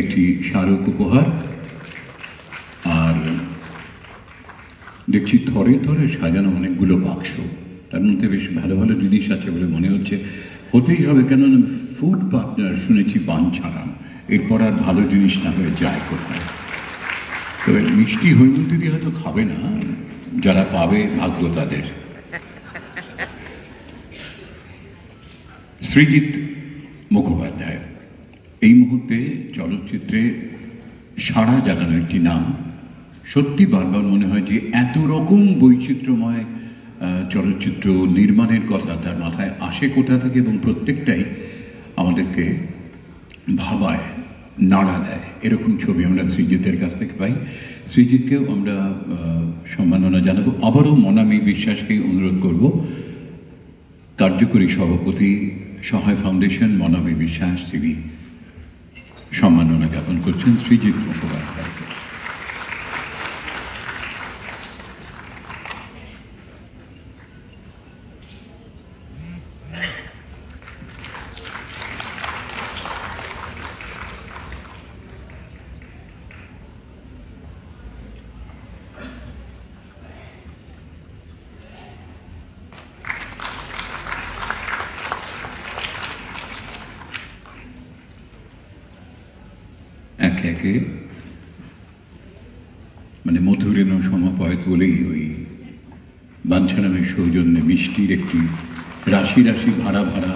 একটি স্মারক উপহার। আর দেখছি থরে থরে সাজানো অনেকগুলো বাক্স, তার মধ্যে বেশ ভালো ভালো জিনিস আছে বলে মনে হচ্ছে। হতেই হবে, কেননা ফুড পার্টনার শুনেছি বান ছাড়ান, এরপর আর ভালো জিনিস না হয়ে যায় কোথায়। তবে মিষ্টি হৈমন্তী দিয়ে হয়তো খাবে না, যারা পাবে ভাগ্য তাদের। সৃজিত মুখোপাধ্যায় এই মুহূর্তে চলচ্চিত্রে সাড়া জাগানো একটি নাম। সত্যি বারবার মনে হয় যে এত রকম বৈচিত্র্যময় চলচ্চিত্র নির্মাণের কথা তার মাথায় আসে কোথা থেকে, এবং প্রত্যেকটাই আমাদেরকে ভাবায়, নাড়া দেয়। এরকম ছবি আমরা সৃজিতের কাছ থেকে পাই। সৃজিতকেও আমরা সম্মাননা জানাবো। আবারও মনামি বিশ্বাসকে অনুরোধ করব, কার্যকরী সভাপতি সহায় ফাউন্ডেশন মনামি বিশ্বাস তিনি সম্মাননা জ্ঞাপন করছেন সৃজিত মুখোপাধ্যায়কে। একে একে মানে মধুরেণ সমাপয়ত বলেই ওই বাঞ্ছারামের সৌজন্যে মিষ্টির একটি রাশি রাশি ভাড়া ভাড়া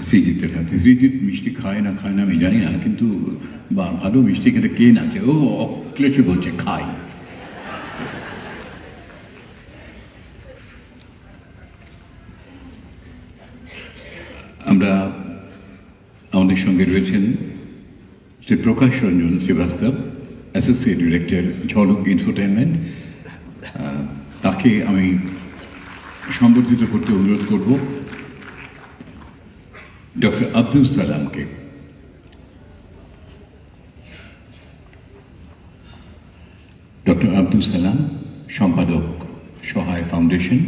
সৃজিতের হাতে। সৃজিত মিষ্টি খায় না খায় না আমি জানি না, কিন্তু বা ভালো মিষ্টি খেতে কে নাচে, ও অক্লেশে বলছে খাই। আমরা আমাদের সঙ্গে রয়েছেন শ্রী প্রকাশ রঞ্জন শ্রীবাস্তব, অ্যাসোসিয়েট ডিরেক্টর ঝলক এন্টারটেইনমেন্ট। তাকে আমি সম্বর্ধিত করতে অনুরোধ করব। ডক্টর আব্দুল সালামকে, ডক্টর আব্দুল সালাম সম্পাদক সহায় ফাউন্ডেশন।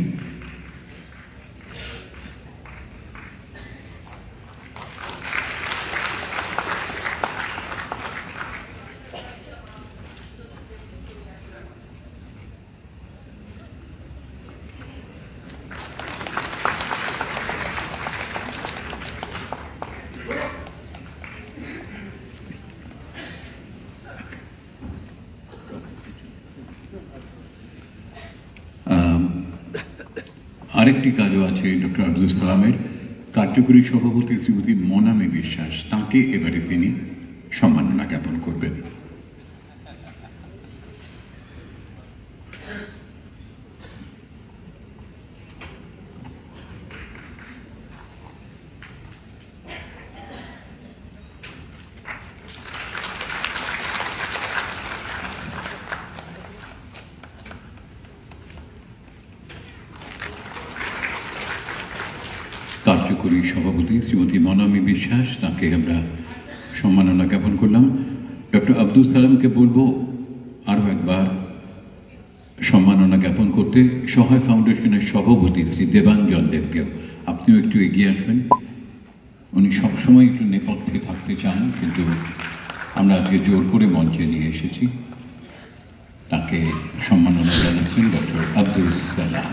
আরেকটি কাজও আছে ডক্টর আব্দুল সালামের, কার্যকরী সভাপতি শ্রীমতী মনামি বিশ্বাস, তাকে এবারে তিনি সম্মাননা জ্ঞাপন করবেন। কার্যকরী সভাপতি শ্রীমতী মনামি বিশ্বাস, তাকে আমরা সম্মাননা জ্ঞাপন করলাম। ডক্টর আব্দুল সালামকে বলবো আরও একবার সম্মাননা জ্ঞাপন করতে সহায় ফাউন্ডেশনের সভাপতি শ্রী দেবাঞ্জন দেবকেও। আপনিও একটু এগিয়ে আসবেন। উনি সবসময় একটু নেপথ্যে থাকতে চান, কিন্তু আমরা আজকে জোর করে মঞ্চে নিয়ে এসেছি। তাকে সম্মাননা জানাচ্ছেন ডক্টর আব্দুল সালাম।